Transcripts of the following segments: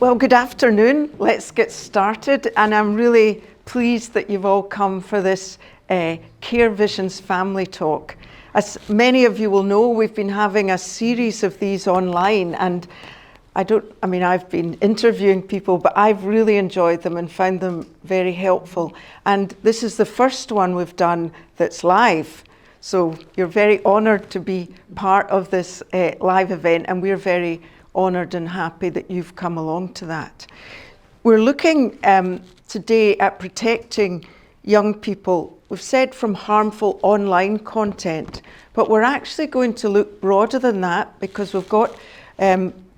Well, good afternoon. Let's get started. And I'm really pleased that you've all come for this Care Visions Family Talk. As many of you will know, we've been having a series of these online, and I've been interviewing people, but I've really enjoyed them and found them very helpful. And this is the first one we've done that's live. So you're very honoured to be part of this live event, and we're very honoured and happy that you've come along to that. We're looking today at protecting young people. We've said from harmful online content, but we're actually going to look broader than that, because we've got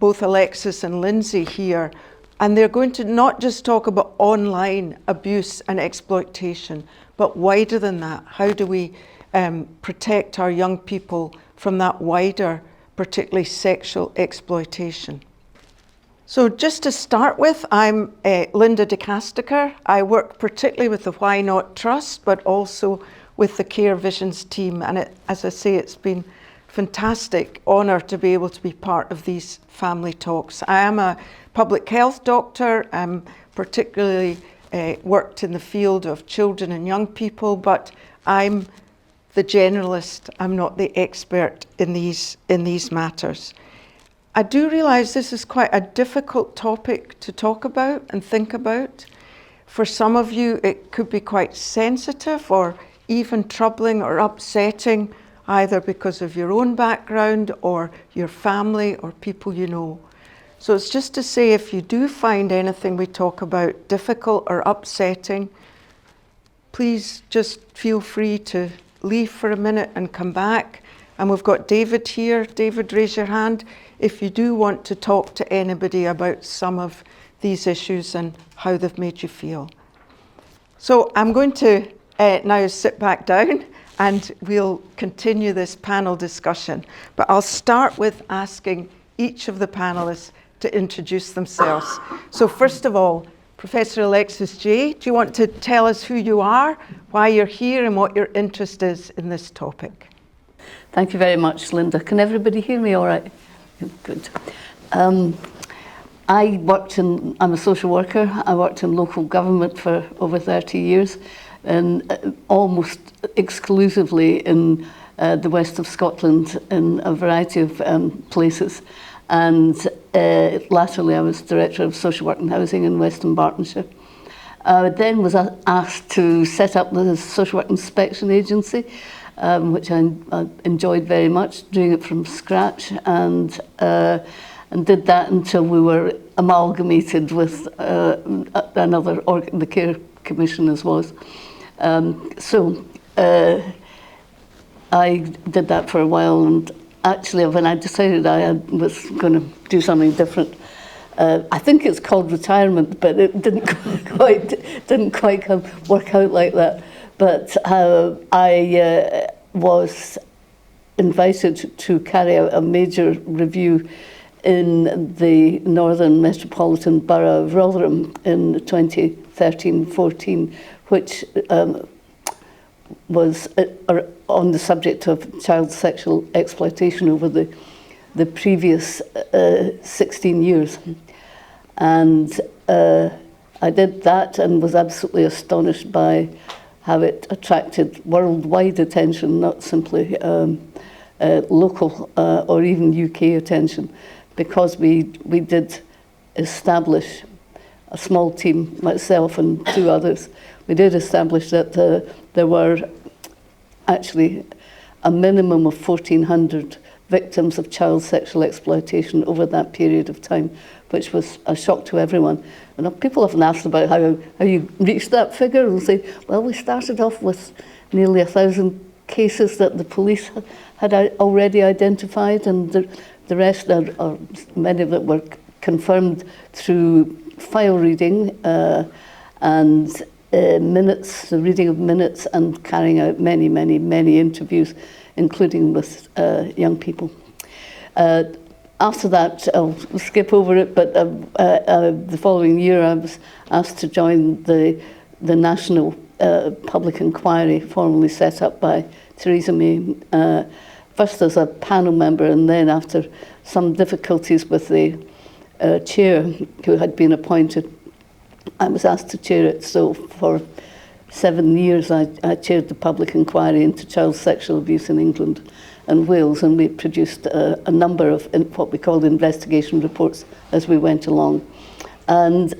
both Alexis and Lindsay here, and they're going to not just talk about online abuse and exploitation, but wider than that. How do we protect our young people from that wider, particularly sexual exploitation? So just to start with, I'm Linda de Caestecker. I work particularly with the Why Not Trust, but also with the Care Visions team. And as I say, it's been fantastic honour to be able to be part of these family talks. I am a public health doctor, particularly worked in the field of children and young people, but I'm the generalist. I'm not the expert in these matters. I do realise this is quite a difficult topic to talk about and think about. For some of you, it could be quite sensitive or even troubling or upsetting, either because of your own background or your family or people you know. So it's just to say, if you do find anything we talk about difficult or upsetting, please just feel free to leave for a minute and come back. And we've got David here. David, raise your hand if you do want to talk to anybody about some of these issues and how they've made you feel. So I'm going to now sit back down and we'll continue this panel discussion. But I'll start with asking each of the panelists to introduce themselves. So first of all, Professor Alexis Jay, do you want to tell us who you are, why you're here, and what your interest is in this topic? Thank you very much, Linda. Can everybody hear me all right? Good. I'm a social worker. I worked in local government for over 30 years, and almost exclusively in the west of Scotland in a variety of places. And latterly I was Director of Social Work and Housing in Western Bartonshire. I then was asked to set up the Social Work Inspection Agency, which I enjoyed very much, doing it from scratch, and did that until we were amalgamated with another the Care Commission as was. So I did that for a while, and actually when I decided I was going to do something different, I think it's called retirement, but it didn't quite work out like that. But I was invited to carry out a major review in the Northern Metropolitan Borough of Rotherham in 2013-14, which was on the subject of child sexual exploitation over the previous 16 years. And I did that and was absolutely astonished by how it attracted worldwide attention, not simply local or even UK attention, because we did establish a small team, myself and two others. We did establish that there were actually a minimum of 1,400 victims of child sexual exploitation over that period of time, which was a shock to everyone. And people often ask about how you reached that figure, and say, well, we started off with nearly 1,000 cases that the police had already identified, and the rest, or many of it, were confirmed through file reading and minutes, the reading of minutes, and carrying out many, many, many interviews, including with young people. After that, I'll skip over it, but the following year I was asked to join the National Public Inquiry, formally set up by Theresa May, first as a panel member, and then after some difficulties with the chair who had been appointed. I was asked to chair it, so for 7 years I chaired the public inquiry into child sexual abuse in England and Wales, and we produced a number of what we called investigation reports as we went along. And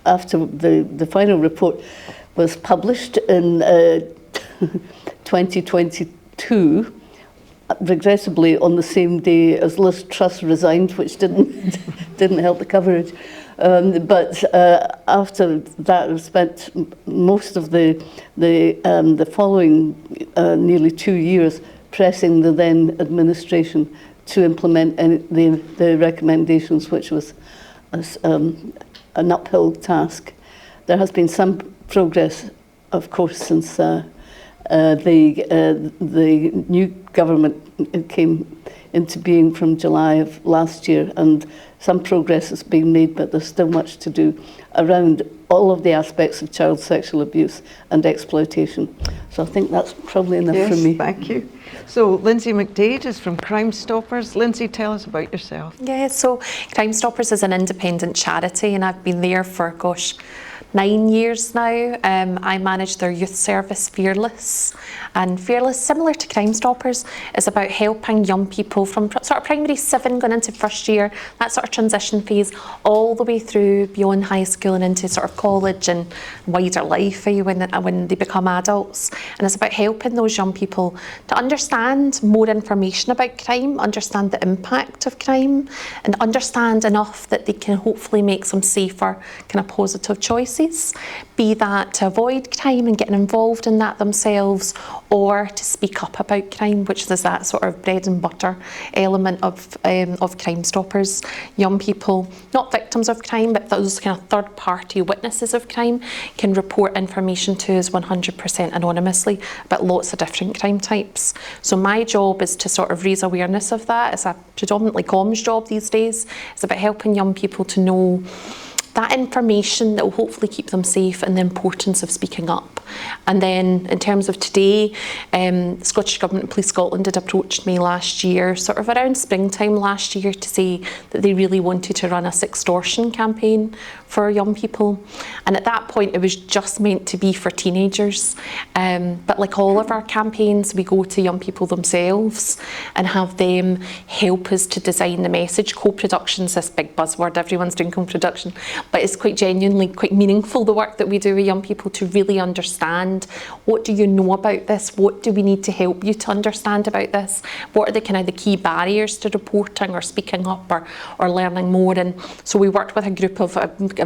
after the final report was published in 2022, regrettably on the same day as Liz Truss resigned, which didn't help the coverage. But after that, I spent most of the following nearly 2 years pressing the then administration to implement the recommendations, which was an uphill task. There has been some progress, of course, since the new government came into being from July of last year, and some progress has been made, but there's still much to do around all of the aspects of child sexual abuse and exploitation. So I think that's probably enough for me. Thank you. So Lyndsay McDade is from Crimestoppers. Lyndsay, tell us about yourself. Yeah, so Crimestoppers is an independent charity, and I've been there for, 9 years now. I manage their youth service, Fearless. And Fearless, similar to Crimestoppers, is about helping young people from sort of primary 7 going into first year, that sort of transition phase, all the way through beyond high school and into sort of college and wider life when they become adults. And it's about helping those young people to understand more information about crime, understand the impact of crime, and understand enough that they can hopefully make some safer, kind of positive choices. Be that to avoid crime and getting involved in that themselves, or to speak up about crime, which is that sort of bread and butter element of Crimestoppers. Young people, not victims of crime, but those kind of third-party witnesses of crime, can report information to us 100% anonymously about lots of different crime types. So my job is to sort of raise awareness of that. It's a predominantly comms job these days. It's about helping young people to know that information that will hopefully keep them safe, and the importance of speaking up. And then in terms of today, Scottish Government and Police Scotland had approached me last year, sort of around springtime last year, to say that they really wanted to run a sextortion campaign for young people. And at that point, it was just meant to be for teenagers. But like all of our campaigns, we go to young people themselves and have them help us to design the message. Co-production's this big buzzword, everyone's doing co-production, but it's quite genuinely quite meaningful, the work that we do with young people, to really understand, what do you know about this? What do we need to help you to understand about this? What are the kind of the key barriers to reporting or speaking up or learning more? And so we worked with a group of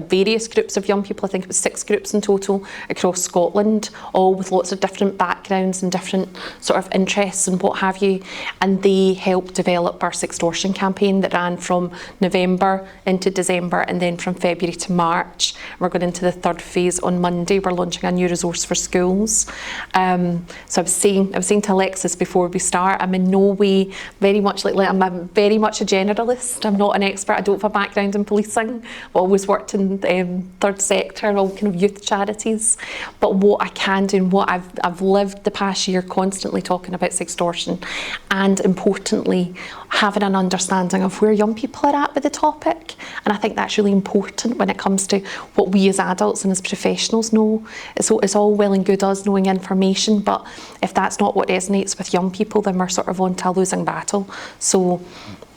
various groups of young people. I think it was 6 groups in total across Scotland, all with lots of different backgrounds and different sort of interests and what have you. And they helped develop our sextortion campaign that ran from November into December, and then from February to March. We're going into the 3rd phase on Monday. We're launching a new resource for schools. So I was saying to Alexis before we start, I'm in no way very much I'm very much a generalist. I'm not an expert. I don't have a background in policing. I've always worked in third sector, all kind of youth charities. But what I can do, and what I've lived the past year constantly talking about sextortion, and importantly having an understanding of where young people are at with the topic. And I think that's really important when it comes to what we as adults and as professionals know. It's all well and good us knowing information, but if that's not what resonates with young people, then we're sort of on to a losing battle. So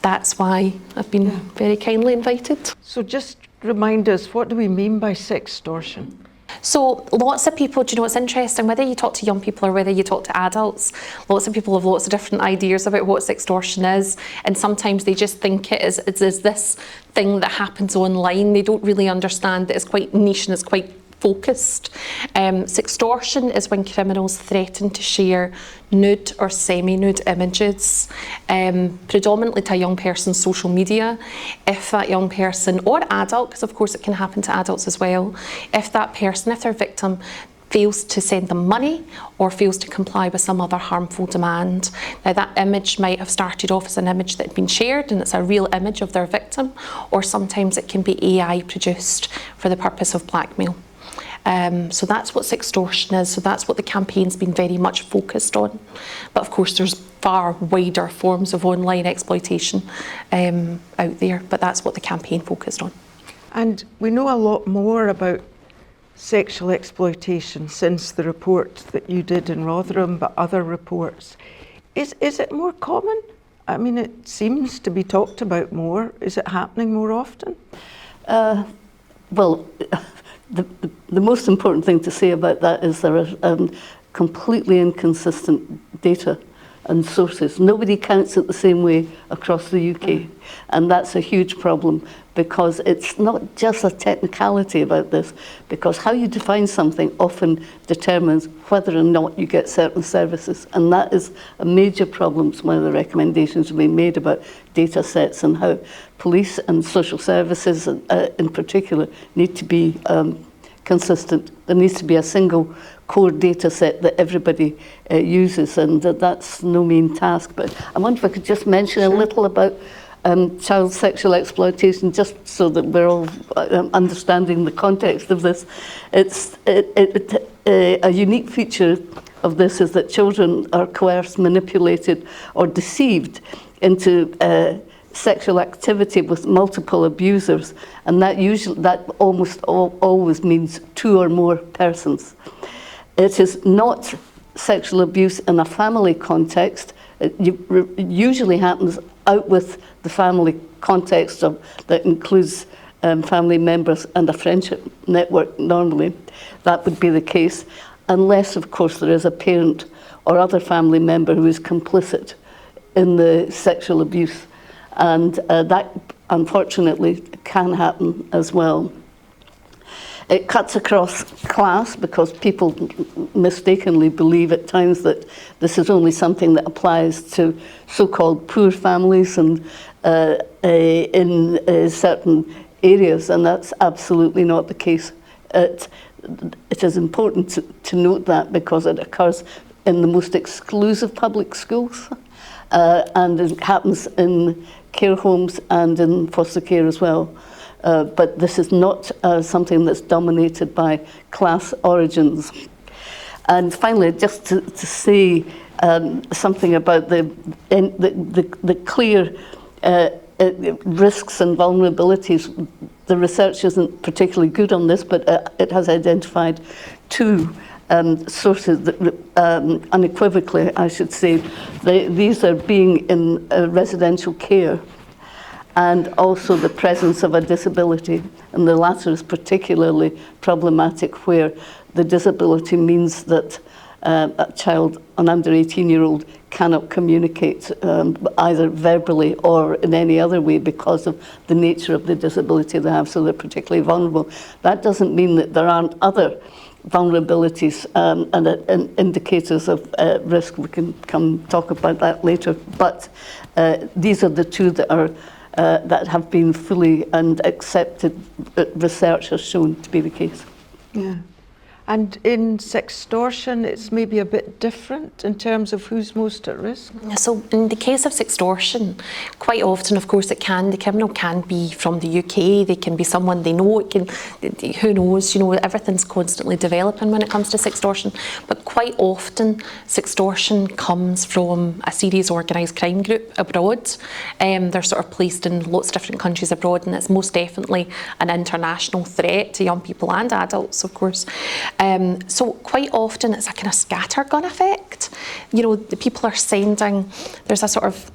that's why I've been very kindly invited. So just remind us, what do we mean by sextortion? So lots of people, do you know what's interesting, whether you talk to young people or whether you talk to adults, lots of people have lots of different ideas about what sextortion is, and sometimes they just think it is this thing that happens online. They don't really understand that it's quite niche and it's quite focused. Sextortion is when criminals threaten to share nude or semi-nude images, predominantly to a young person's social media. If that young person, or adult, because of course it can happen to adults as well, if their victim fails to send them money or fails to comply with some other harmful demand. Now that image might have started off as an image that had been shared and it's a real image of their victim, or sometimes it can be AI produced for the purpose of blackmail. So that's what sextortion is. So that's what the campaign's been very much focused on. But of course, there's far wider forms of online exploitation out there, but that's what the campaign focused on. And we know a lot more about sexual exploitation since the report that you did in Rotherham, but other reports. Is it more common? I mean, it seems to be talked about more. Is it happening more often? Well, the most important thing to say about that is there are completely inconsistent data and sources. Nobody counts it the same way across the UK. And that's a huge problem, because it's not just a technicality about this, because how you define something often determines whether or not you get certain services. And that is a major problem. It's one of the recommendations we made about data sets and how police and social services in particular need to be consistent. There needs to be a single core data set that everybody uses, and that's no mean task. But I wonder if I could just mention a little about child sexual exploitation, just so that we're all understanding the context of this. A unique feature of this is that children are coerced, manipulated, or deceived into sexual activity with multiple abusers, and that almost always means 2 or more persons. It is not sexual abuse in a family context. It usually happens out with the family context that includes family members and a friendship network. Normally that would be the case, unless of course there is a parent or other family member who is complicit in the sexual abuse, and that unfortunately can happen as well. It cuts across class, because people mistakenly believe at times that this is only something that applies to so-called poor families and in certain areas, and that's absolutely not the case. It is important to note that, because it occurs in the most exclusive public schools, and it happens in care homes and in foster care as well. But this is not something that's dominated by class origins. And finally, just to say something about the clear risks and vulnerabilities. The research isn't particularly good on this, but it has identified 2 sources that unequivocally, I should say, these are being in residential care, and also the presence of a disability. And the latter is particularly problematic, where the disability means that a child, an under 18-year-old, cannot communicate either verbally or in any other way because of the nature of the disability they have, so they're particularly vulnerable. That doesn't mean that there aren't other vulnerabilities and indicators of risk. We can come talk about that later, but these are the 2 that are that have been fully and accepted. Research has shown to be the case. Yeah. And in sextortion, it's maybe a bit different in terms of who's most at risk? So in the case of sextortion, quite often, of course, the criminal can be from the UK, they can be someone they know, who knows, everything's constantly developing when it comes to sextortion, but quite often sextortion comes from a serious organised crime group abroad. They're sort of placed in lots of different countries abroad, and it's most definitely an international threat to young people and adults, of course. So quite often it's a kind of scattergun effect. The people are sending, there's a sort of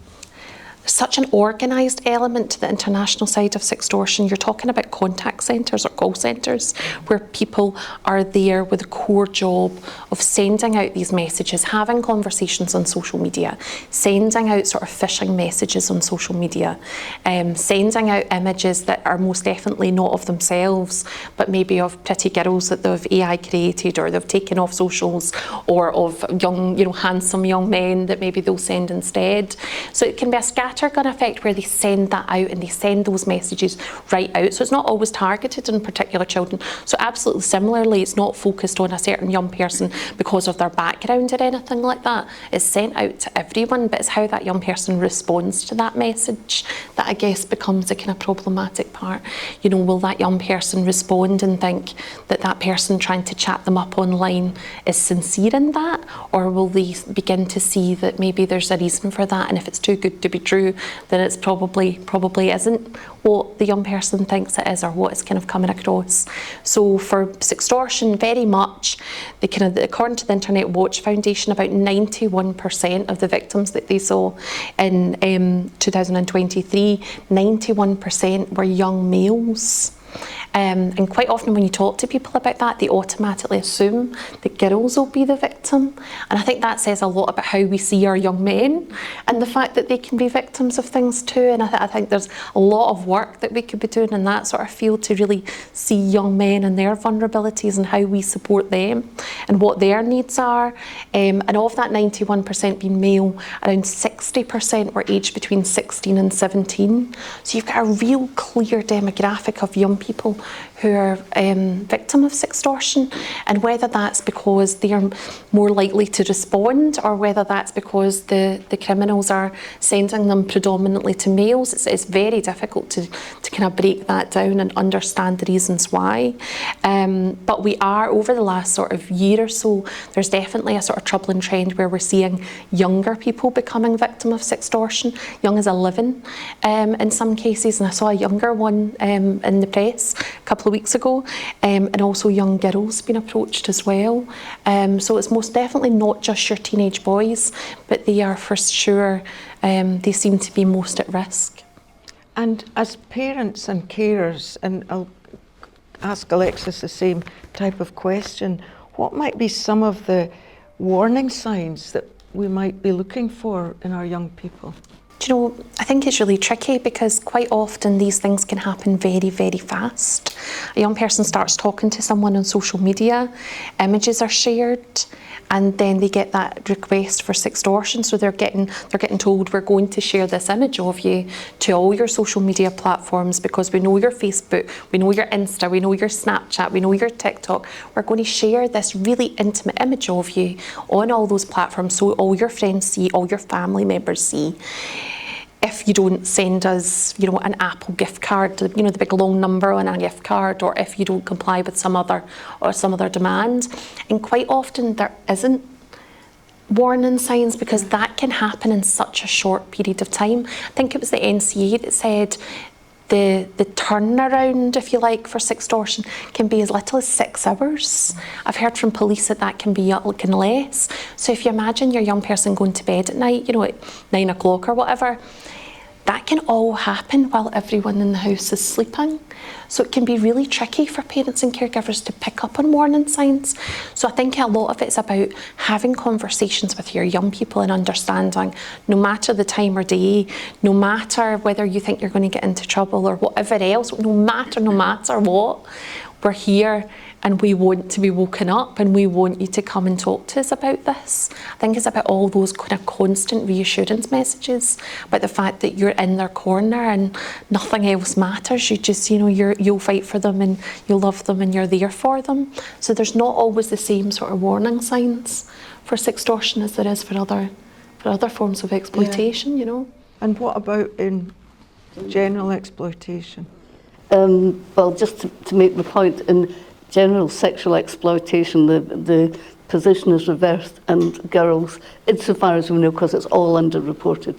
such an organised element to the international side of sextortion. You're talking about contact centres or call centres where people are there with a core job of sending out these messages, having conversations on social media, sending out sort of phishing messages on social media, sending out images that are most definitely not of themselves, but maybe of pretty girls that they've AI created or they've taken off socials, or of young, handsome young men that maybe they'll send instead. So it can be a scattergun scattergun effect where they send that out and they send those messages right out. So it's not always targeted on particular children. So absolutely similarly, it's not focused on a certain young person because of their background or anything like that. It's sent out to everyone, but it's how that young person responds to that message that I guess becomes the kind of problematic part. You know, will that young person respond and think that that person trying to chat them up online is sincere in that, or will they begin to see that maybe there's a reason for that, and if it's too good to be true, then it's probably isn't what the young person thinks it is or what it's kind of coming across. So for sextortion, very much according to the Internet Watch Foundation, about 91% of the victims that they saw in 2023, 91% were young males. And quite often when you talk to people about that, they automatically assume that girls will be the victim. And I think that says a lot about how we see our young men and the fact that they can be victims of things too. And I think there's a lot of work that we could be doing in that sort of field to really see young men and their vulnerabilities and how we support them and what their needs are. And of that 91% being male, around 60% were aged between 16 and 17. So you've got a real clear demographic of young people who are victim of sextortion, and whether that's because they are more likely to respond or whether that's because the criminals are sending them predominantly to males, it's very difficult to kind of break that down and understand the reasons why. But we are, over the last sort of year or so, there's definitely a sort of troubling trend where we're seeing younger people becoming victim of sextortion, young as 11 in some cases, and I saw a younger one in the press a couple of weeks ago, and also young girls being approached as well. So it's most definitely not just your teenage boys, but they are for sure, they seem to be most at risk. And as parents and carers, and I'll ask Alexis the same type of question, what might be some of the warning signs that we might be looking for in our young people? Do you know, I think it's really tricky because quite often these things can happen very, very fast. A young person starts talking to someone on social media, images are shared, and then they get that request for sextortion. So they're getting told, we're going to share this image of you to all your social media platforms because we know your Facebook, we know your Insta, we know your Snapchat, we know your TikTok. We're going to share this really intimate image of you on all those platforms so all your friends see, all your family members see. If you don't send us, you know, an Apple gift card, you know, the big long number on a gift card, or if you don't comply with some other demand. And quite often there isn't warning signs because that can happen in such a short period of time. I think it was the NCA that said the turnaround, if you like, for sextortion can be as little as 6 hours. I've heard from police that can be looking less. So if you imagine your young person going to bed at night, you know, at 9 o'clock or whatever, that can all happen while everyone in the house is sleeping. So it can be really tricky for parents and caregivers to pick up on warning signs. So I think a lot of it's about having conversations with your young people and understanding, no matter the time or day, no matter whether you think you're going to get into trouble or whatever else, no matter what, we're here and we want to be woken up and we want you to come and talk to us about this. I think it's about all those kind of constant reassurance messages about the fact that you're in their corner and nothing else matters. You just, you know, you'll fight for them and you love them and you're there for them. So there's not always the same sort of warning signs for sextortion as there is for other forms of exploitation, you know. And what about in general exploitation? Well, just to make the point, in general sexual exploitation, the position is reversed, and girls, insofar as we know, because it's all underreported,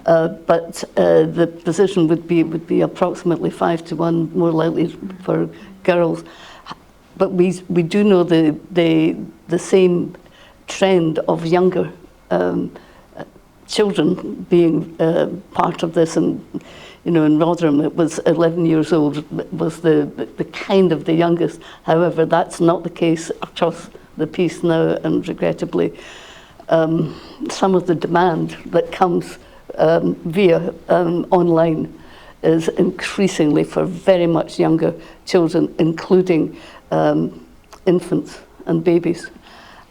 but the position would be approximately 5 to 1 more likely for girls. But we do know the same trend of younger children being part of this, and you know, in Rotherham it was 11 years old was the kind of the youngest. However, that's not the case across the piece now, and regrettably some of the demand that comes via online is increasingly for very much younger children, including infants and babies.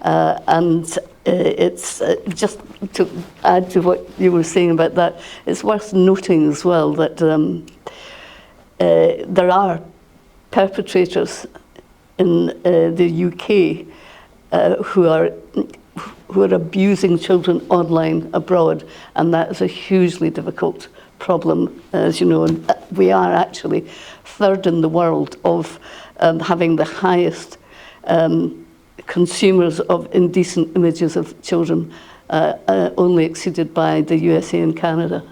And it's just to add to what you were saying about that, it's worth noting as well that there are perpetrators in the UK who are abusing children online abroad, and that is a hugely difficult problem, as you know. And we are actually third in the world of having the highest consumers of indecent images of children, only exceeded by the USA and Canada.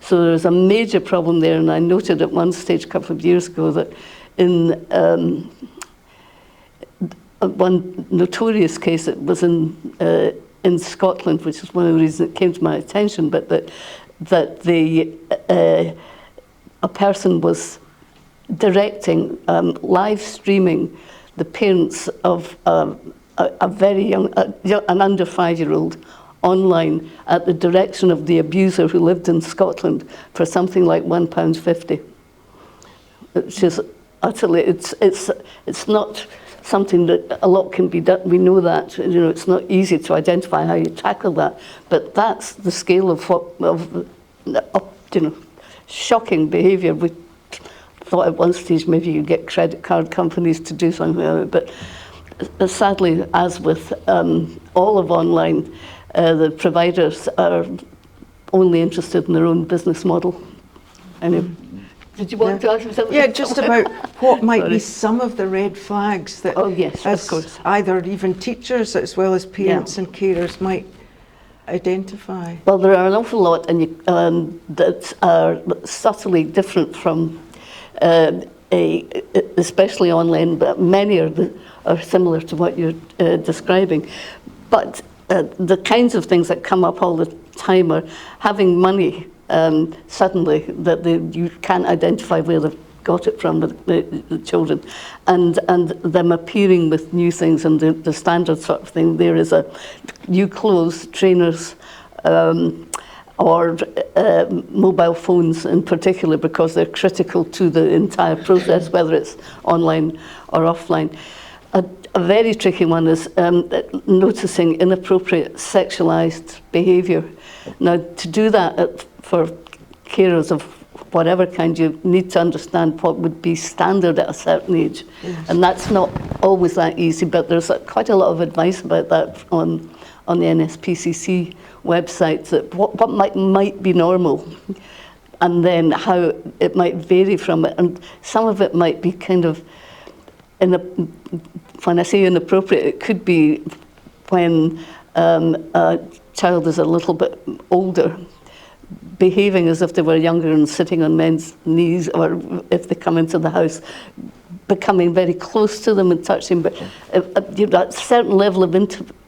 So there's a major problem there, and I noted at one stage a couple of years ago that in one notorious case, it was in Scotland, which is one of the reasons it came to my attention, but that a person was directing, live streaming the parents of a very young, an under 5-year-old online at the direction of the abuser who lived in Scotland for something like £1.50. Which is utterly, it's not something that a lot can be done. We know that, you know, it's not easy to identify how you tackle that, but that's the scale of you know, shocking behaviour. We thought at one stage maybe you get credit card companies to do something about it, but sadly, as with all of online, the providers are only interested in their own business model. Anyway. Did you want to ask me something? Yeah, just about what might be some of the red flags that, yes, of course, either even teachers as well as parents and carers might identify. Well, there are an awful lot, and that are subtly different from, especially online, but many are similar to what you're describing. But the kinds of things that come up all the time are having money. Suddenly, that you can't identify where they've got it from, the children, and them appearing with new things, and the standard sort of thing there is a new clothes, trainers, or mobile phones in particular, because they're critical to the entire process, whether it's online or offline. A very tricky one is noticing inappropriate sexualized behaviour. Now, to do that for carers of whatever kind, you need to understand what would be standard at a certain age. Yes. And that's not always that easy, but there's quite a lot of advice about that on the NSPCC website, that what might be normal, and then how it might vary from it. And some of it might be kind of, when I say inappropriate, it could be when a child is a little bit older, behaving as if they were younger and sitting on men's knees, or if they come into the house, becoming very close to them and touching, but that certain level of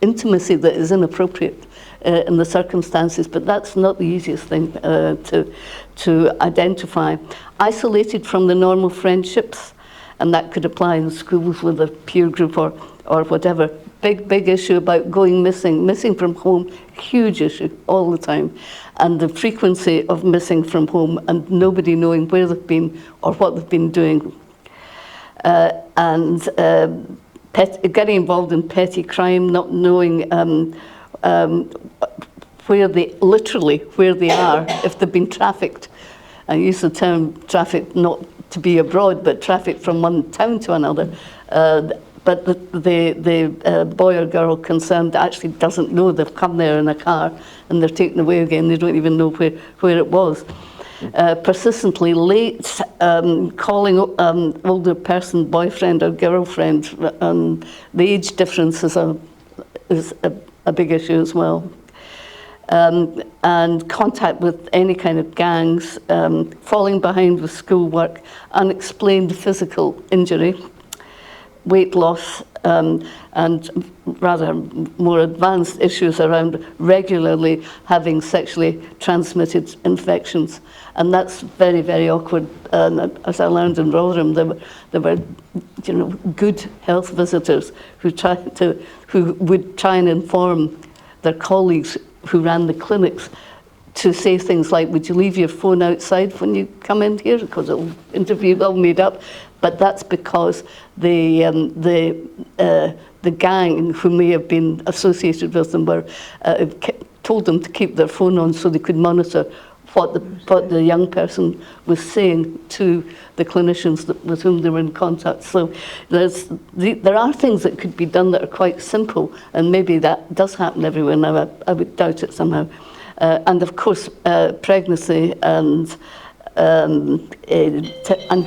intimacy that is inappropriate in the circumstances. But that's not the easiest thing to identify. Isolated from the normal friendships, and that could apply in schools with a peer group or whatever. Big issue about going missing from home, huge issue all the time. And the frequency of missing from home and nobody knowing where they've been or what they've been doing. Getting involved in petty crime, not knowing where they are, if they've been trafficked. I use the term trafficked not to be abroad, but trafficked from one town to another. But the boy or girl concerned actually doesn't know they've come there in a car and they're taken away again. They don't even know where it was. Persistently late, calling older person boyfriend or girlfriend. The age difference is a big issue as well. And contact with any kind of gangs, falling behind with schoolwork, unexplained physical injury, weight loss, and rather more advanced issues around regularly having sexually transmitted infections. And that's very, very awkward. As I learned in Rotherham, there were good health visitors who would try and inform their colleagues who ran the clinics to say things like, would you leave your phone outside when you come in here? Because it'll interview all made up. But that's because the the gang who may have been associated with them were told them to keep their phone on so they could monitor what the young person was saying to the clinicians with whom they were in contact. So there are things that could be done that are quite simple, and maybe that does happen everywhere now. I would doubt it somehow. And of course, pregnancy and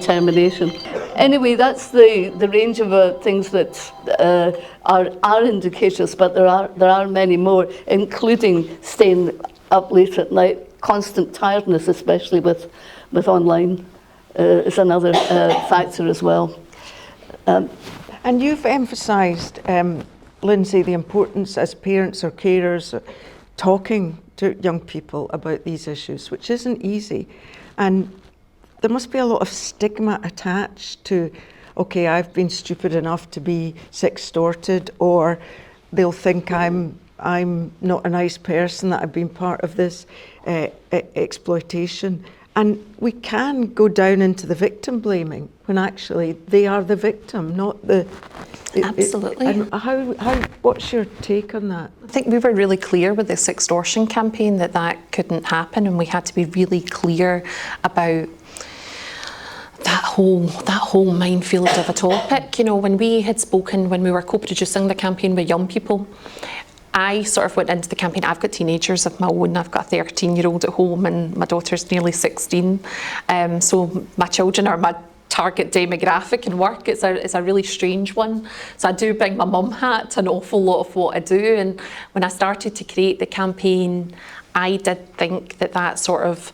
termination. Anyway, that's the range of things that are indicators, but there are many more, including staying up late at night. Constant tiredness, especially with online, is another factor as well. And you've emphasised, Lindsay, the importance as parents or carers talking to young people about these issues, which isn't easy. And there must be a lot of stigma attached to, okay, I've been stupid enough to be sextorted, or they'll think I'm not a nice person, that I've been part of this exploitation. And we can go down into the victim blaming when actually they are the victim, not the... Absolutely. What's your take on that? I think we were really clear with the sextortion campaign that couldn't happen, and we had to be really clear about that whole minefield of a topic. You know, when we had spoken, when we were co-producing the campaign with young people, I sort of went into the campaign. I've got teenagers of my own. I've got a 13-year-old at home, and my daughter's nearly 16. So my children are my target demographic in work. It's a really strange one. So I do bring my mum hat to an awful lot of what I do. And when I started to create the campaign, I did think that sort of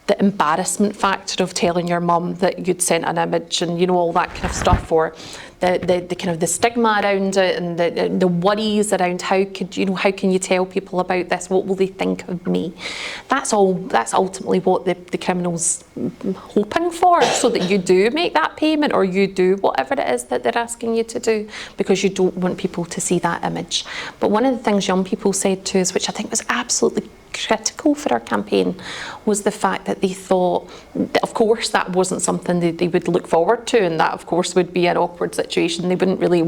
the embarrassment factor of telling your mum that you'd sent an image and, you know, all that kind of stuff, or the kind of the stigma around it, and the worries around how can you tell people about this? What will they think of me? That's ultimately what the criminal's hoping for, so that you do make that payment, or you do whatever it is that they're asking you to do, because you don't want people to see that image. But one of the things young people said to us, which I think was absolutely critical for our campaign, was the fact that they thought, of course, that wasn't something that they would look forward to, and that of course would be an awkward situation. They wouldn't really,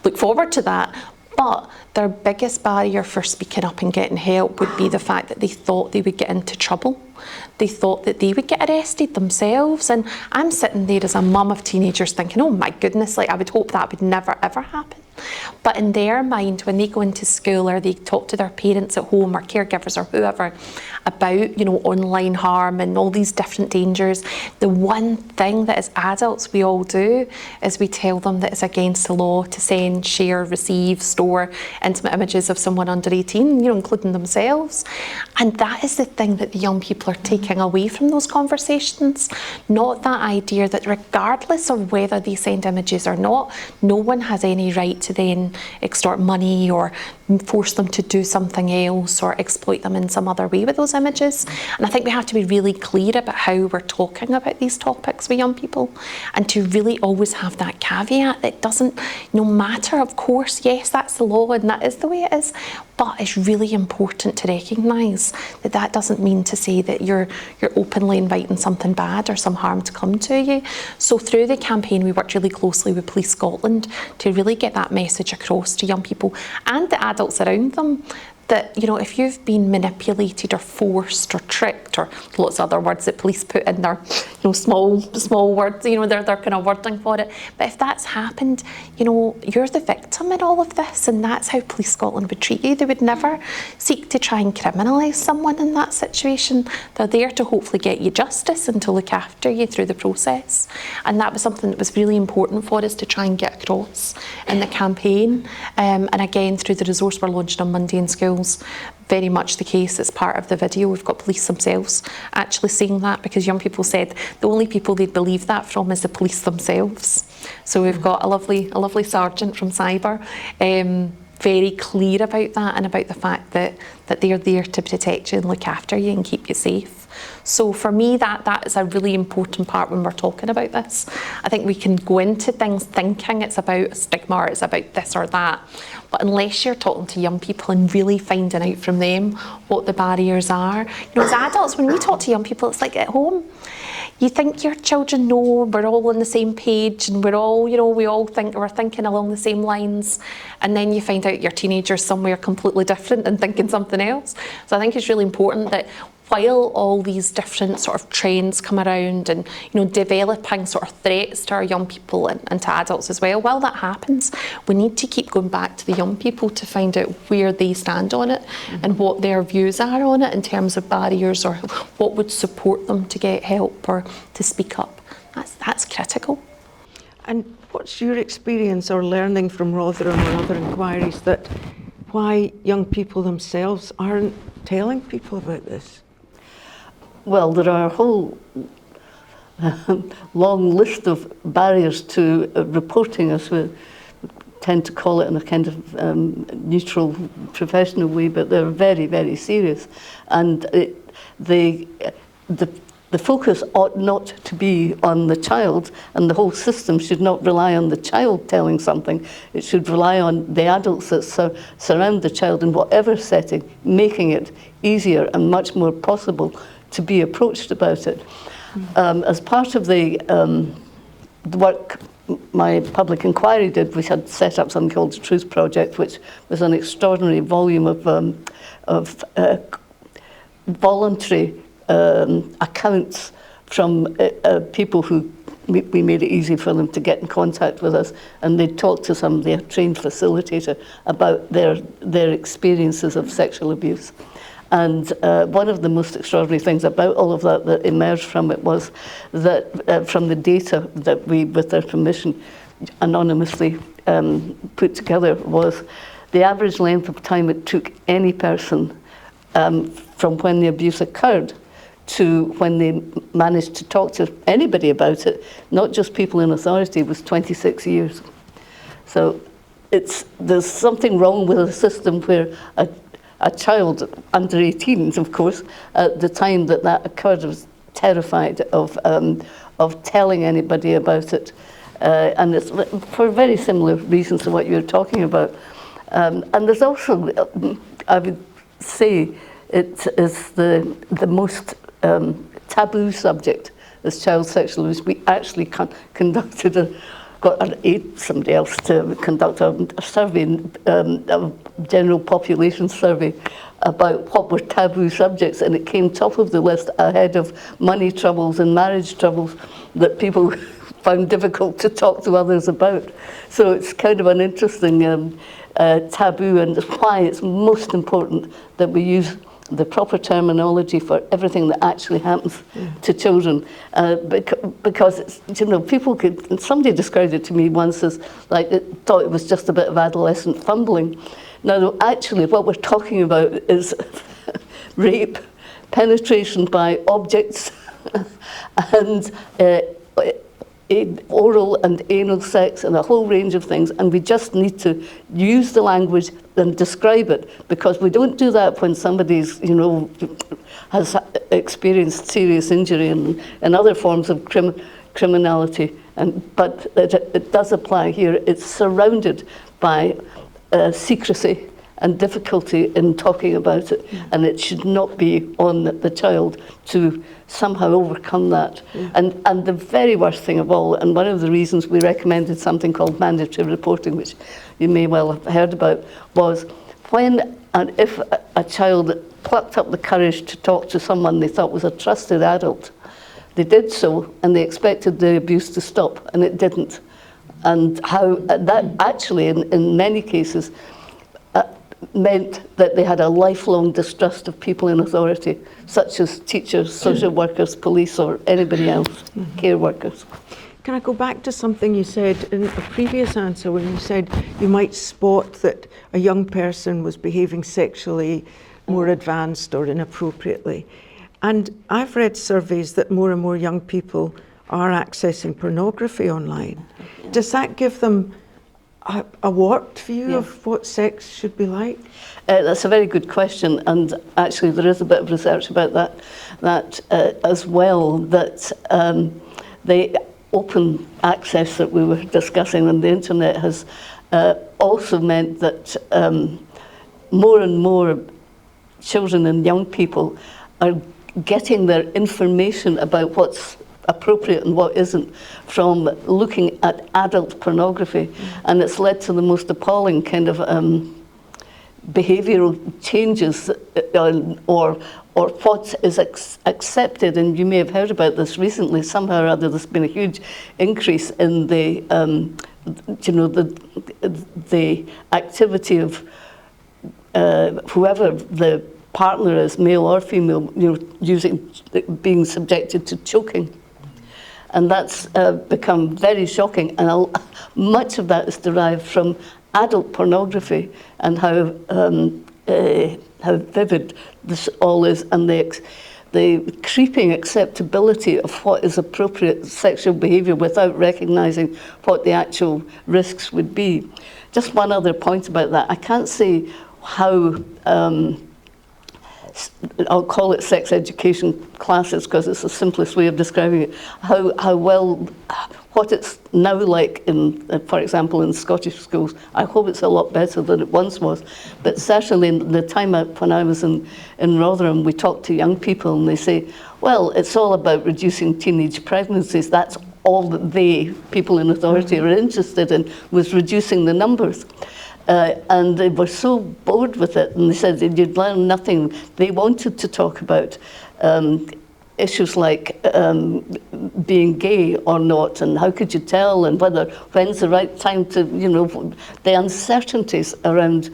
look forward to that. But their biggest barrier for speaking up and getting help would be the fact that they thought they would get into trouble. They thought that they would get arrested themselves. And I'm sitting there as a mum of teenagers thinking, oh my goodness, I would hope that would never ever happen. But in their mind, when they go into school or they talk to their parents at home or caregivers or whoever about, online harm and all these different dangers, the one thing that as adults we all do is we tell them that it's against the law to send, share, receive, store intimate images of someone under 18, including themselves. And that is the thing that the young people are taking away from those conversations. Not that idea that regardless of whether they send images or not, no one has any right to then extort money or force them to do something else or exploit them in some other way with those images. And I think we have to be really clear about how we're talking about these topics with young people, and to really always have that caveat that doesn't, no matter, of course, yes, that's the law and that is the way it is, but it's really important to recognise that that doesn't mean to say that you're openly inviting something bad or some harm to come to you. So through the campaign, we worked really closely with Police Scotland to really get that message across to young people and the adults around them, that if you've been manipulated or forced or tricked, or lots of other words that police put in their small words, they're kind of wording for it, but if that's happened, you're the victim in all of this, and that's how Police Scotland would treat you. They would never seek to try and criminalise someone in that situation. They're there to hopefully get you justice and to look after you through the process. And that was something that was really important for us to try and get across in the campaign, and again through the resource we're launching on Monday in schools. Very much the case. It's part of the video. We've got police themselves actually saying that, because young people said the only people they'd believe that from is the police themselves. So we've got a lovely sergeant from Cyber, very clear about that, and about the fact that they're there to protect you and look after you and keep you safe. So for me, that is a really important part when we're talking about this. I think we can go into things thinking it's about stigma or it's about this or that, but unless you're talking to young people and really finding out from them what the barriers are. As adults, when we talk to young people, it's like at home. You think your children know we're all on the same page and we're all, we all think we're thinking along the same lines, and then you find out your teenager's somewhere completely different and thinking something else. So I think it's really important that while all these different sort of trends come around and, developing sort of threats to our young people and to adults as well, while that happens, we need to keep going back to the young people to find out where they stand on it and what their views are on it in terms of barriers or what would support them to get help or to speak up. That's critical. And what's your experience or learning from Rotherham or other inquiries that why young people themselves aren't telling people about this? Well, there are a whole long list of barriers to reporting, as we tend to call it in a kind of neutral, professional way, but they're very, very serious. And the focus ought not to be on the child, and the whole system should not rely on the child telling something. It should rely on the adults that surround the child in whatever setting, making it easier and much more possible to be approached about it. As part of the work my public inquiry did, we had set up something called the Truth Project, which was an extraordinary volume of voluntary accounts from people who we made it easy for them to get in contact with us, and they'd talk to somebody, a trained facilitator, about their experiences of sexual abuse. And one of the most extraordinary things about all of that emerged from it was that from the data that we, with their permission, anonymously put together, was the average length of time it took any person from when the abuse occurred to when they managed to talk to anybody about it, not just people in authority, was 26 years. So there's something wrong with a system where a child under 18, of course, at the time that occurred, was terrified of telling anybody about it. And it's for very similar reasons to what you're talking about. And there's also, I would say, it is the most taboo subject as child sexual abuse. We actually got somebody else to conduct a survey, a general population survey about what were taboo subjects, and it came top of the list ahead of money troubles and marriage troubles that people found difficult to talk to others about. So it's kind of an interesting taboo, and why it's most important that we use the proper terminology for everything that actually happens to children, because it's, people could. Somebody described it to me once as like thought it was just a bit of adolescent fumbling. Now, actually, what we're talking about is rape, penetration by objects, and oral and anal sex, and a whole range of things, and we just need to use the language and describe it, because we don't do that when somebody's, has experienced serious injury and other forms of criminality. But it does apply here. It's surrounded by secrecy and difficulty in talking about it, and it should not be on the child to somehow overcome that. And the very worst thing of all, and one of the reasons we recommended something called mandatory reporting, which you may well have heard about, was when and if a child plucked up the courage to talk to someone they thought was a trusted adult, they did so, and they expected the abuse to stop, and it didn't. And how that actually, in many cases, meant that they had a lifelong distrust of people in authority, such as teachers, social workers, police, or anybody else, care workers. Can I go back to something you said in a previous answer, when you said you might spot that a young person was behaving sexually more advanced or inappropriately? And I've read surveys that more and more young people are accessing pornography online. Does that give them a warped view of what sex should be like? That's a very good question, and actually there is a bit of research about that as well, that the open access that we were discussing on the internet has also meant that more and more children and young people are getting their information about what's appropriate and what isn't from looking at adult pornography, and it's led to the most appalling kind of behavioural changes or what is accepted. And you may have heard about this recently. Somehow or other, there's been a huge increase in the the activity of whoever the partner is, male or female, being subjected to choking. And that's become very shocking, and much of that is derived from adult pornography and how vivid this all is, and the creeping acceptability of what is appropriate sexual behaviour without recognising what the actual risks would be. Just one other point about that. I can't see how I'll call it sex education classes because it's the simplest way of describing it, how well, what it's now like in, for example, in Scottish schools. I hope it's a lot better than it once was, but certainly in the time when I was in Rotherham, we talked to young people and they say, well, it's all about reducing teenage pregnancies. That's all that people in authority are interested in, was reducing the numbers. And they were so bored with it, and they said that you'd learn nothing. They wanted to talk about issues like being gay or not, and how could you tell, and when's the right time to, the uncertainties around,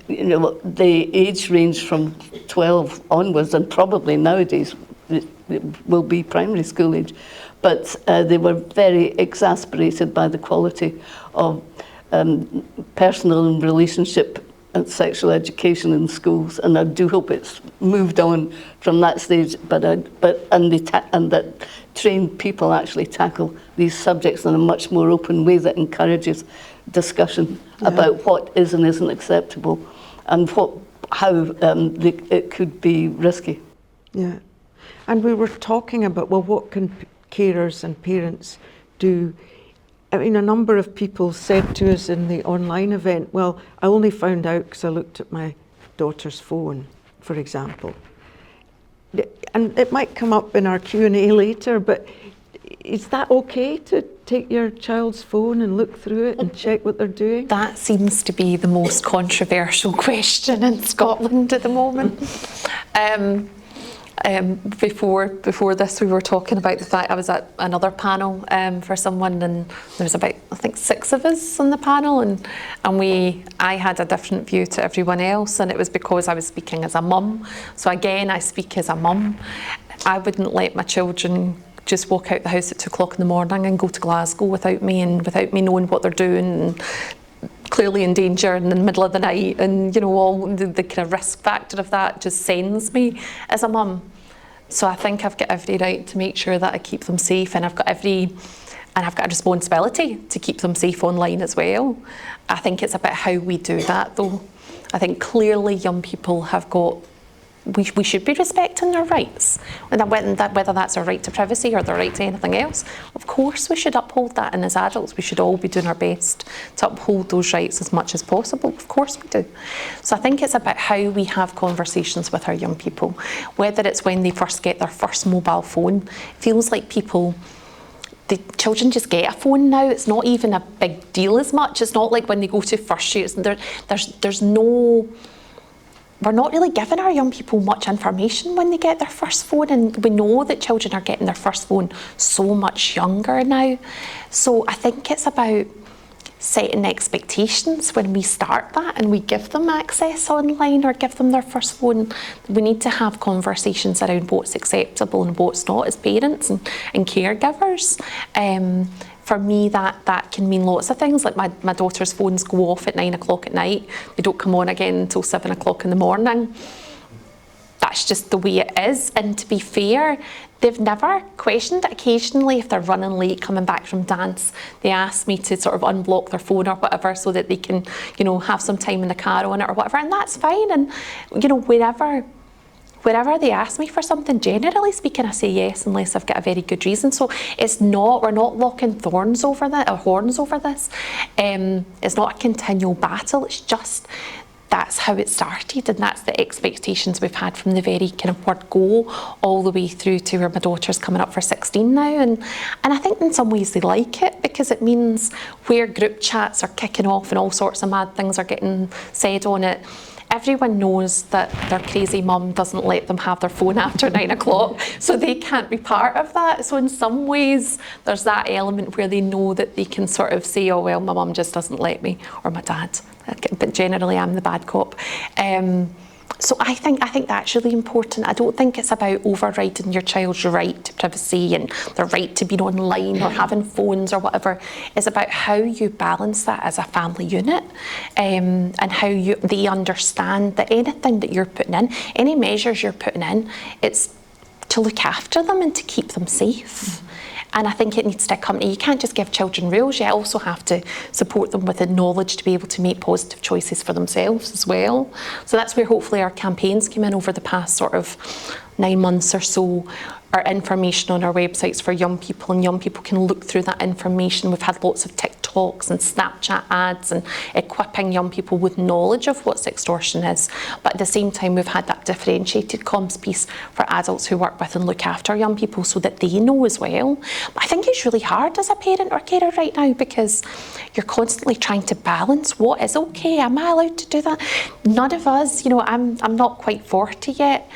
the age range from 12 onwards, and probably nowadays it will be primary school age. But they were very exasperated by the quality of personal and relationship and sexual education in schools, and I do hope it's moved on from that stage. But that trained people actually tackle these subjects in a much more open way that encourages discussion about what is and isn't acceptable, and how it could be risky. Yeah, and we were talking about, well, what can carers and parents do? I mean, a number of people said to us in the online event, well, I only found out because I looked at my daughter's phone, for example. And it might come up in our Q&A later, but is that okay to take your child's phone and look through it and check what they're doing? That seems to be the most controversial question in Scotland at the moment. Before this, we were talking about the fact I was at another panel for someone, and there was about, I think, 6 of us on the panel, and I had a different view to everyone else, and it was because I was speaking as a mum. So again, I speak as a mum. I wouldn't let my children just walk out the house at 2 o'clock in the morning and go to Glasgow without me, and without me knowing what they're doing, and clearly in danger in the middle of the night, and all the kind of risk factor of that just sends me as a mum. So I think I've got every right to make sure that I keep them safe, and I've got a responsibility to keep them safe online as well. I think it's about how we do that, though. I think clearly young people have got, we should be respecting their rights, whether that's their right to privacy or their right to anything else. Of course we should uphold that, and as adults we should all be doing our best to uphold those rights as much as possible. Of course we do. So I think it's about how we have conversations with our young people, whether it's when they first get their first mobile phone. It feels like the children just get a phone now. It's not even a big deal as much. It's not like when they go to first years, and we're not really giving our young people much information when they get their first phone, and we know that children are getting their first phone so much younger now. So I think it's about setting expectations when we start that and we give them access online or give them their first phone. We need to have conversations around what's acceptable and what's not as parents and caregivers. For me, that can mean lots of things. Like my daughter's phones go off at 9 o'clock at night. They don't come on again until 7 o'clock in the morning. That that's just the way it is. And to be fair, they've never questioned it. Occasionally, if they're running late coming back from dance, they ask me to sort of unblock their phone or whatever so that they can, you know, have some time in the car on it or whatever, and that's fine. And, you know, whenever they ask me for something, generally speaking, I say yes unless I've got a very good reason. So it's not, we're not locking horns over this. It's not a continual battle. It's just, that's how it started, and that's the expectations we've had from the very kind of word go all the way through to where my daughter's coming up for 16 now. And I think in some ways they like it, because it means where group chats are kicking off and all sorts of mad things are getting said on it, everyone knows that their crazy mum doesn't let them have their phone after 9 o'clock, so they can't be part of that. So in some ways, there's that element where they know that they can sort of say, oh, well, my mum just doesn't let me, or my dad, but generally I'm the bad cop. So I think that's really important. I don't think it's about overriding your child's right to privacy and their right to be online or having phones or whatever. It's about how you balance that as a family unit, and how they understand that anything that you're putting in, any measures you're putting in, it's to look after them and to keep them safe. And I think it needs to accompany, you can't just give children rules, you also have to support them with the knowledge to be able to make positive choices for themselves as well. So that's where hopefully our campaigns came in over the past sort of 9 months or so, our information on our websites for young people, and young people can look through that information. We've had lots of TikToks and Snapchat ads and equipping young people with knowledge of what sextortion is. But at the same time, we've had that differentiated comms piece for adults who work with and look after young people so that they know as well. But I think it's really hard as a parent or carer right now, because you're constantly trying to balance what is okay. Am I allowed to do that? None of us, you know, I'm not quite 40 yet.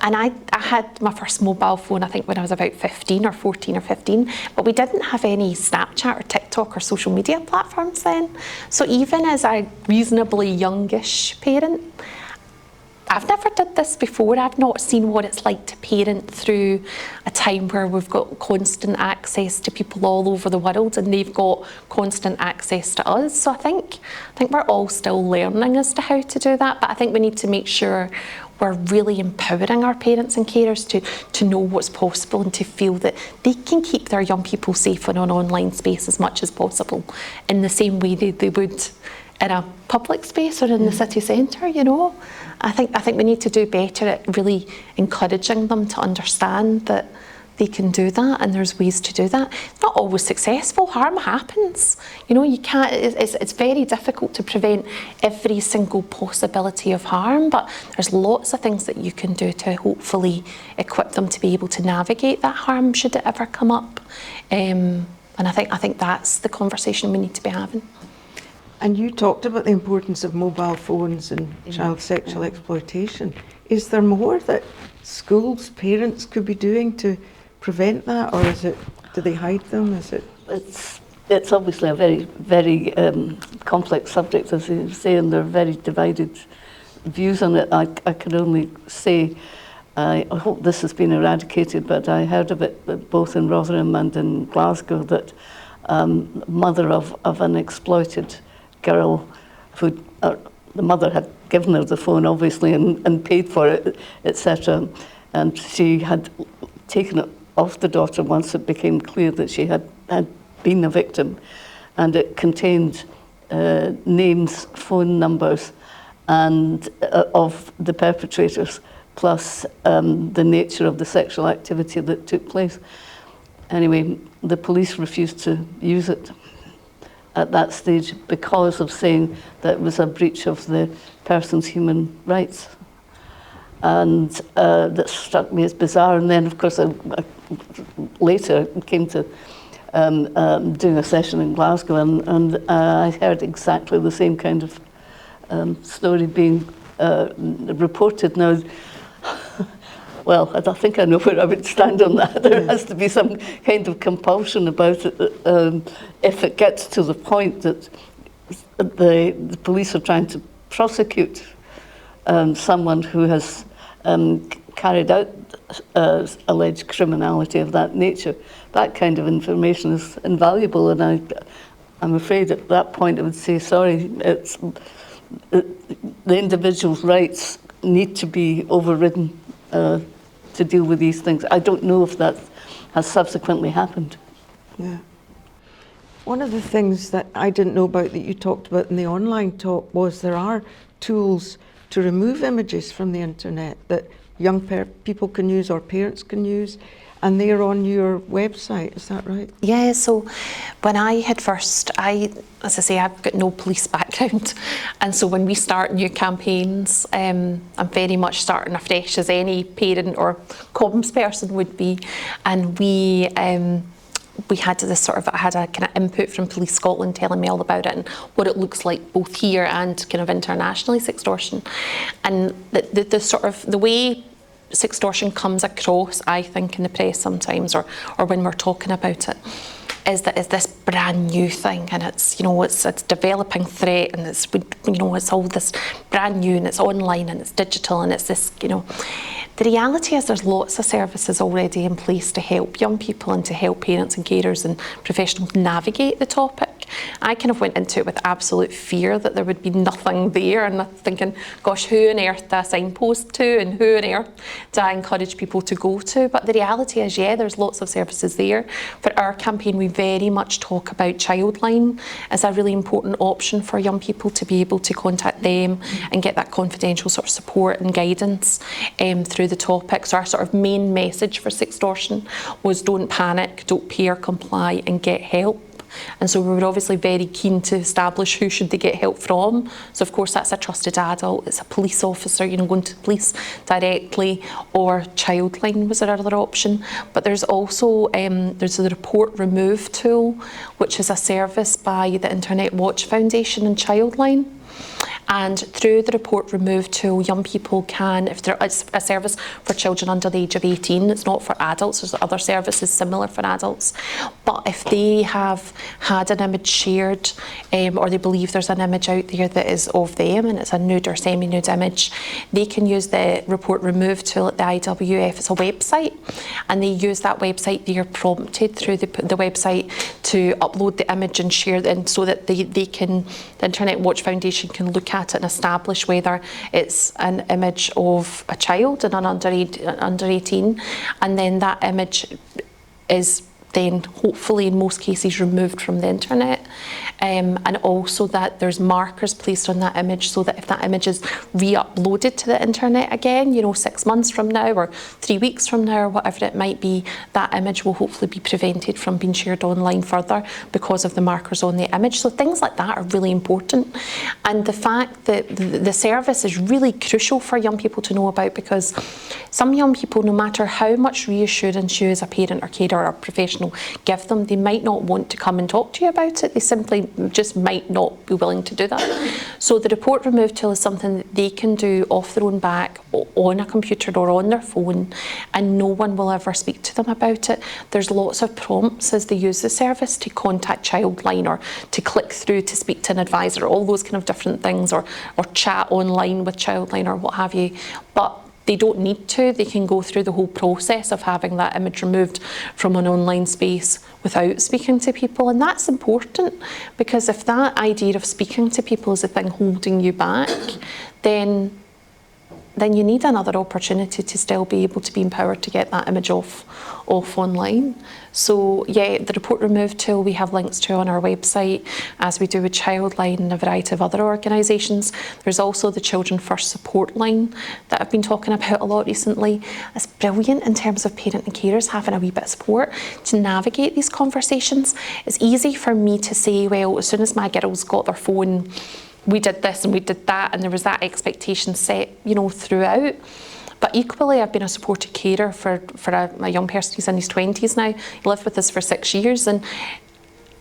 And I had my first mobile phone, I think, when I was about 14 or 15, but we didn't have any Snapchat or TikTok or social media platforms then. So even as a reasonably youngish parent, I've never did this before. I've not seen what it's like to parent through a time where we've got constant access to people all over the world and they've got constant access to us. So I think we're all still learning as to how to do that, but I think we need to make sure we're really empowering our parents and carers to know what's possible and to feel that they can keep their young people safe in an online space as much as possible, in the same way they would in a public space or in the city centre, you know. I think we need to do better at really encouraging them to understand that they can do that, and there's ways to do that. It's not always successful. Harm happens. You know, you can't. It's very difficult to prevent every single possibility of harm, but there's lots of things that you can do to hopefully equip them to be able to navigate that harm should it ever come up. And I think that's the conversation we need to be having. And you talked about the importance of mobile phones and child sexual exploitation. Is there more that schools, parents could be doing to prevent that, or do they hide them? It's obviously a very, very complex subject, as you say, and there are very divided views on it. I can only say I hope this has been eradicated, but I heard of it both in Rotherham and in Glasgow, that mother of an exploited girl, who the mother had given her the phone obviously and paid for it, etc. And she had taken it off the daughter once it became clear that she had been a victim, and it contained names, phone numbers, and of the perpetrators, plus the nature of the sexual activity that took place. Anyway, the police refused to use it at that stage because of saying that it was a breach of the person's human rights. And that struck me as bizarre. And then, of course, I later came to doing a session in Glasgow, and I heard exactly the same kind of story being reported. Now, well, I think I know where I would stand on that. There has to be some kind of compulsion about it, if it gets to the point that the police are trying to prosecute someone who has carried out alleged criminality of that nature. That kind of information is invaluable, and I'm afraid at that point I would say, sorry, the individual's rights need to be overridden to deal with these things. I don't know if that has subsequently happened. Yeah. One of the things that I didn't know about that you talked about in the online talk was there are tools to remove images from the internet that young people can use or parents can use, and they're on your website, is that right? Yeah, so when I had first, as I say, I've got no police background, and so when we start new campaigns, I'm very much starting afresh as any parent or comms person would be, and we had this sort of, I had a kind of input from Police Scotland telling me all about it and what it looks like both here and kind of internationally, sextortion. And the sort of, the way sextortion comes across, I think, in the press sometimes, or when we're talking about it, is that it's this brand new thing, and it's, you know, it's a developing threat, and it's, you know, it's all this brand new, and it's online, and it's digital, and it's this, you know. The reality is there's lots of services already in place to help young people and to help parents and carers and professionals navigate the topic. I kind of went into it with absolute fear that there would be nothing there, and thinking, gosh, who on earth do I signpost to, and who on earth do I encourage people to go to? But the reality is, yeah, there's lots of services there. For our campaign, we very much talk about Childline as a really important option for young people to be able to contact them and get that confidential sort of support and guidance through the topic. So our sort of main message for sextortion was don't panic, don't pay or comply, and get help. And so we were obviously very keen to establish who should they get help from. So of course that's a trusted adult, it's a police officer, you know, going to the police directly, or Childline was our other option. But there's also there's the Report Remove tool, which is a service by the Internet Watch Foundation and Childline. And through the Report Remove tool, young people can, if there is a service for children under the age of 18, it's not for adults, there's other services similar for adults, but if they have had an image shared or they believe there's an image out there that is of them and it's a nude or semi-nude image, they can use the Report Remove tool at the IWF. It's a website, and they use that website. They are prompted through the website to upload the image and share it, so that they can, the Internet Watch Foundation can look at it and establish whether it's an image of a child and an under 18, and then that image is then hopefully in most cases removed from the internet, and also that there's markers placed on that image so that if that image is re-uploaded to the internet again, you know, 6 months from now or 3 weeks from now or whatever it might be, that image will hopefully be prevented from being shared online further because of the markers on the image. So things like that are really important, and the fact that the service is really crucial for young people to know about, because some young people, no matter how much reassurance you as a parent or carer or professional give them, they might not want to come and talk to you about it. They simply just might not be willing to do that. So the Report Remove tool is something that they can do off their own back, on a computer or on their phone, and no one will ever speak to them about it. There's lots of prompts as they use the service to contact Childline, or to click through to speak to an advisor, all those kind of different things, or chat online with Childline or what have you. But they don't need to. They can go through the whole process of having that image removed from an online space without speaking to people, and that's important, because if that idea of speaking to people is the thing holding you back, then you need another opportunity to still be able to be empowered to get that image off online. So yeah, the Report Remove tool we have links to on our website, as we do with Childline and a variety of other organisations. There's also the Children First support line that I've been talking about a lot recently. It's brilliant in terms of parent and carers having a wee bit of support to navigate these conversations. It's easy for me to say, well, as soon as my girls got their phone, we did this and we did that, and there was that expectation set, you know, throughout. But equally, I've been a supported carer for a young person who's in his 20s now. He lived with us for 6 years, and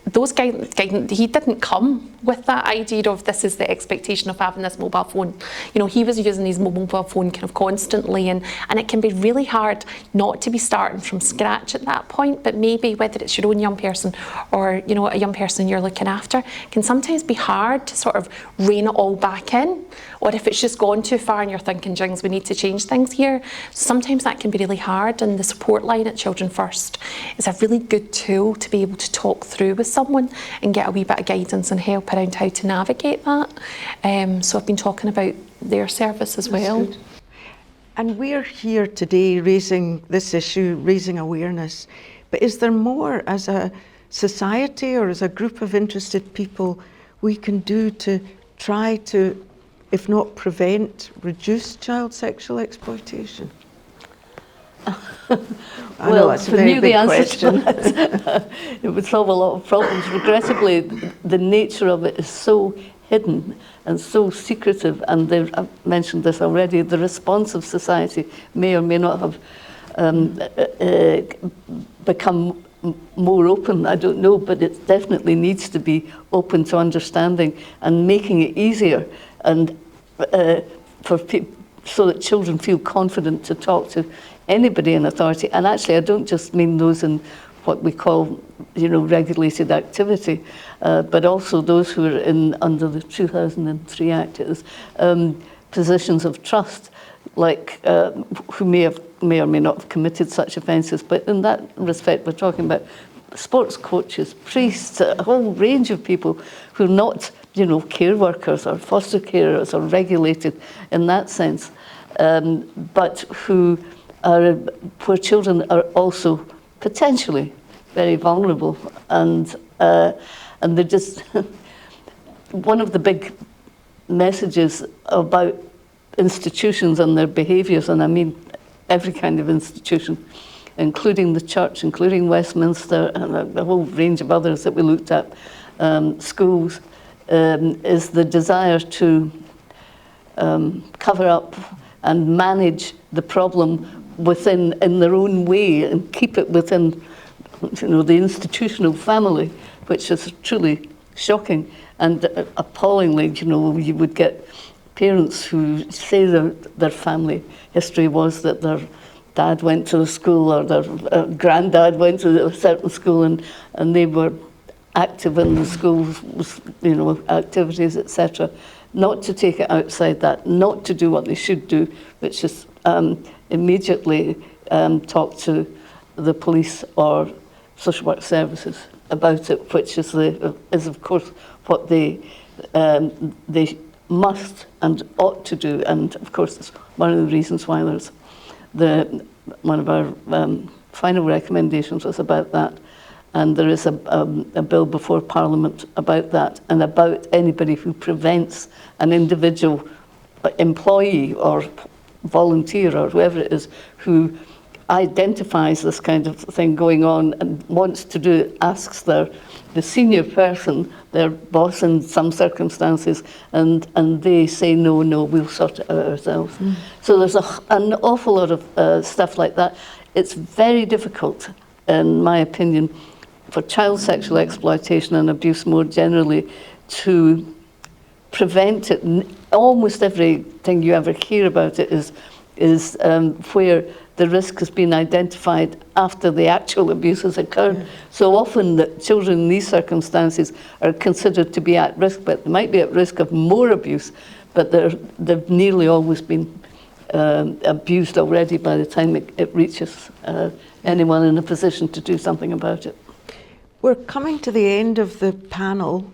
those guys, he didn't come with that idea of this is the expectation of having this mobile phone. You know, he was using his mobile phone kind of constantly, and it can be really hard not to be starting from scratch at that point. But maybe whether it's your own young person or, you know, a young person you're looking after, can sometimes be hard to sort of rein it all back in. Or if it's just gone too far and you're thinking, Jings, we need to change things here. Sometimes that can be really hard, and the support line at Children First is a really good tool to be able to talk through with someone and get a wee bit of guidance and help around how to navigate that. So I've been talking about their service as well. Good. And we're here today raising this issue, raising awareness. But is there more as a society or as a group of interested people we can do to try to, if not prevent, reduce child sexual exploitation? I know that's a very big question. It would solve a lot of problems. Regrettably, the nature of it is so hidden and so secretive, and I've mentioned this already, the response of society may or may not have become more open, I don't know, but it definitely needs to be open to understanding and making it easier and for people, so that children feel confident to talk to anybody in authority. And actually, I don't just mean those in what we call, regulated activity, but also those who are under the 2003 Act, positions of trust, like who may or may not have committed such offences. But in that respect, we're talking about sports coaches, priests, a whole range of people who are not, care workers or foster carers or regulated in that sense, but who are where children are also potentially very vulnerable, and they're just one of the big messages about institutions and their behaviours, and I mean every kind of institution, including the church, including Westminster, and a whole range of others that we looked at, schools, is the desire to cover up and manage the problem in their own way and keep it within the institutional family, which is truly shocking and appallingly. You would get parents who say their family history was that their dad went to a school or their granddad went to a certain school, and they were active in the schools, activities, etc. Not to take it outside that, not to do what they should do, which is immediately talk to the police or social work services about it, which is of course what they must and ought to do. And of course, it's one of the reasons why there's one of our final recommendations was about that. And there is a bill before Parliament about that, and about anybody who prevents an individual employee or volunteer or whoever it is who identifies this kind of thing going on and wants to do it, asks the senior person, their boss in some circumstances, and they say, no, we'll sort it out ourselves. So there's an awful lot of stuff like that. It's very difficult, in my opinion, for child sexual exploitation and abuse more generally to prevent it. Almost everything you ever hear about it is where the risk has been identified after the actual abuse has occurred. Yeah. So often that children in these circumstances are considered to be at risk, but they might be at risk of more abuse, but they've nearly always been abused already by the time it reaches anyone in a position to do something about it. We're coming to the end of the panel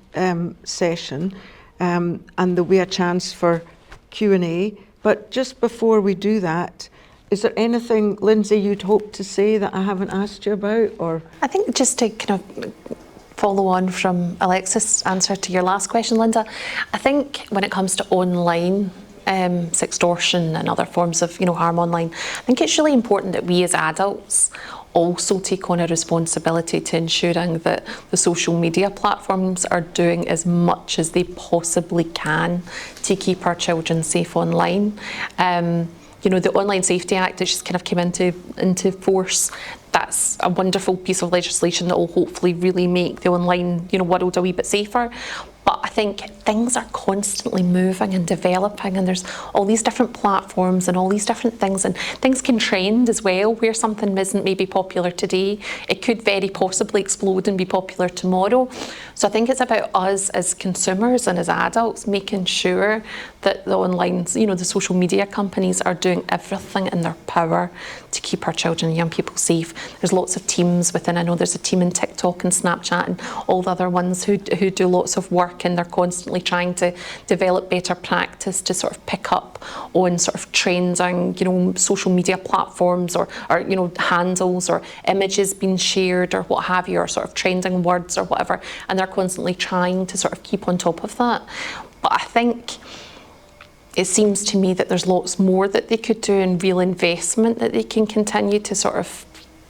session, and there'll be a chance for Q&A. But just before we do that, is there anything, Lindsay, you'd hope to say that I haven't asked you about? Or I think just to kind of follow on from Alexis' answer to your last question, Linda, I think when it comes to online sextortion and other forms of harm online, I think it's really important that we as adults also take on a responsibility to ensuring that the social media platforms are doing as much as they possibly can to keep our children safe online. The Online Safety Act that just kind of came into force, that's a wonderful piece of legislation that will hopefully really make the online world a wee bit safer. But I think things are constantly moving and developing, and there's all these different platforms and all these different things, and things can trend as well, where something isn't maybe popular today, it could very possibly explode and be popular tomorrow. So I think it's about us as consumers and as adults making sure that the online, the social media companies are doing everything in their power to keep our children and young people safe. there's lots of teams within. I know there's a team in TikTok and Snapchat and all the other ones who do lots of work, and they're constantly trying to develop better practice to sort of pick up on sort of trends on, you know, social media platforms or you know, handles or images being shared or what have you, or sort of trending words or whatever, and they're constantly trying to sort of keep on top of that. But I think it seems to me that there's lots more that they could do, and real investment that they can continue to sort of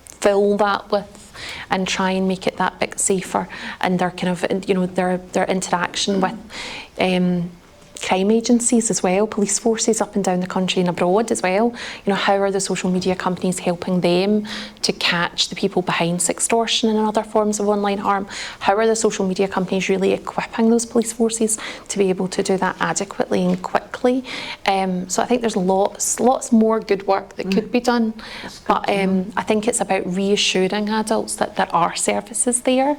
fill that with and try and make it that bit safer. And their kind of, you know, their interaction with crime agencies as well, police forces up and down the country and abroad as well. You know, how are the social media companies helping them to catch the people behind sextortion and other forms of online harm? How are the social media companies really equipping those police forces to be able to do that adequately and quickly? So I think there's lots more good work that could be done. But I think it's about reassuring adults that there are services there,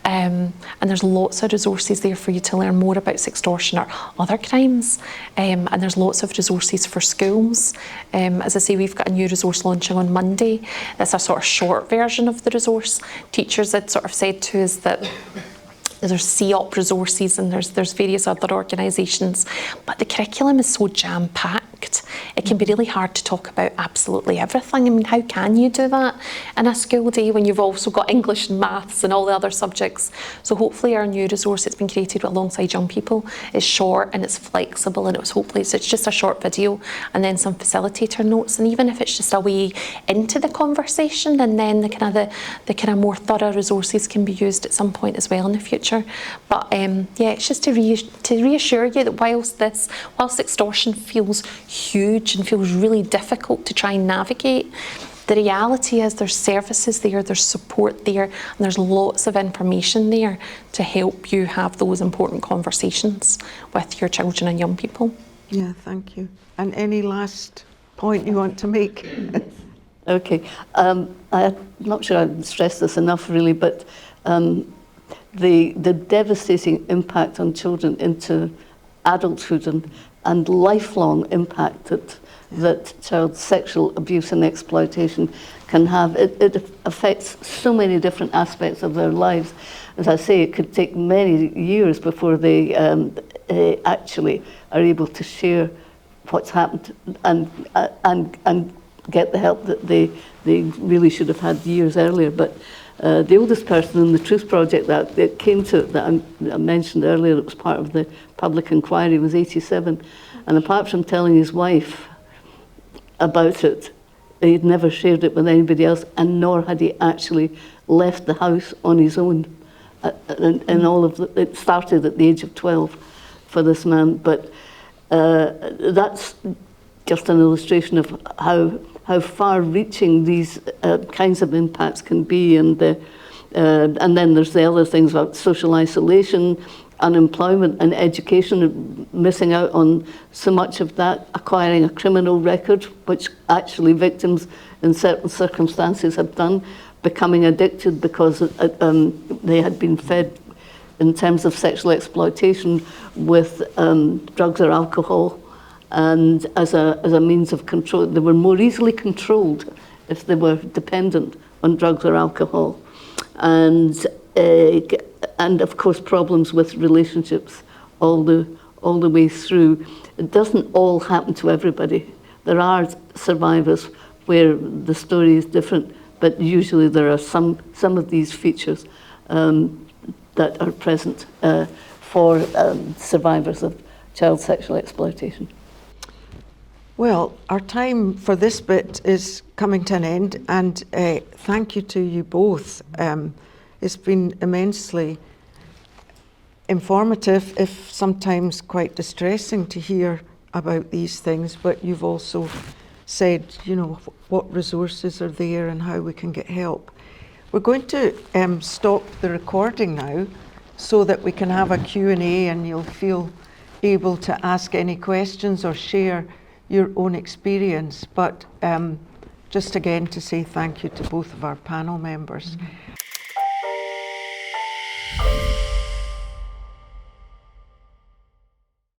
and there's lots of resources there for you to learn more about sextortion or other crimes, and there's lots of resources for schools. As I say, we've got a new resource launching on Monday. That's a sort of short version of the resource. Teachers had sort of said to us that there's COP resources and there's various other organisations, but the curriculum is so jam-packed. It can be really hard to talk about absolutely everything. I mean, how can you do that in a school day when you've also got English and maths and all the other subjects? So hopefully our new resource that's been created alongside young people is short and it's flexible, and it's just a short video and then some facilitator notes, and even if it's just a way into the conversation, and then the kind of more thorough resources can be used at some point as well in the future. But yeah, it's just to reassure you that whilst extortion feels huge and feels really difficult to try and navigate, the reality is there's services there, there's support there, and there's lots of information there to help you have those important conversations with your children and young people. Yeah, thank you. And any last point you want to make? Okay, I'm not sure I've stressed this enough really, but the devastating impact on children into adulthood and lifelong impact that child sexual abuse and exploitation can have. It affects so many different aspects of their lives. As I say, it could take many years before they actually are able to share what's happened and get the help that they really should have had years earlier. But the oldest person in the Truth Project that it came to, that I mentioned earlier, that was part of the public inquiry, was 87. And apart from telling his wife about it, he'd never shared it with anybody else, and nor had he actually left the house on his own. And all of it started at the age of 12 for this man. But that's just an illustration of how far-reaching these kinds of impacts can be, and then there's the other things about social isolation, unemployment, and education, missing out on so much of that, acquiring a criminal record, which actually victims in certain circumstances have done, becoming addicted because they had been fed, in terms of sexual exploitation, with drugs or alcohol. And as a means of control, they were more easily controlled if they were dependent on drugs or alcohol. And of course problems with relationships all the way through. It doesn't all happen to everybody. There are survivors where the story is different, but usually there are some of these features that are present for survivors of child sexual exploitation. Well, our time for this bit is coming to an end, and thank you to you both. It's been immensely informative, if sometimes quite distressing, to hear about these things, but you've also said, you know, what resources are there and how we can get help. We're going to stop the recording now so that we can have a Q&A, and you'll feel able to ask any questions or share your own experience. But just again to say thank you to both of our panel members.